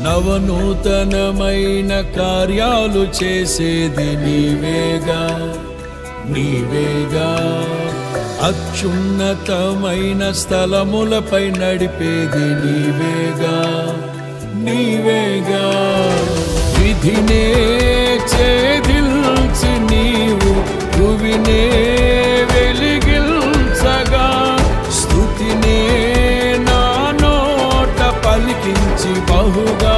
నవనూతనమైన కార్యాలు చేసేది నీవేగా నీవేగా. అత్యున్నతమైన స్థలములపై నడిపేది నీవేగా నీవేగా. విధినే ఛేదించి నీవు భువినే వెలిగించగా, స్తుతినే నా నోట పలికించి బహుగా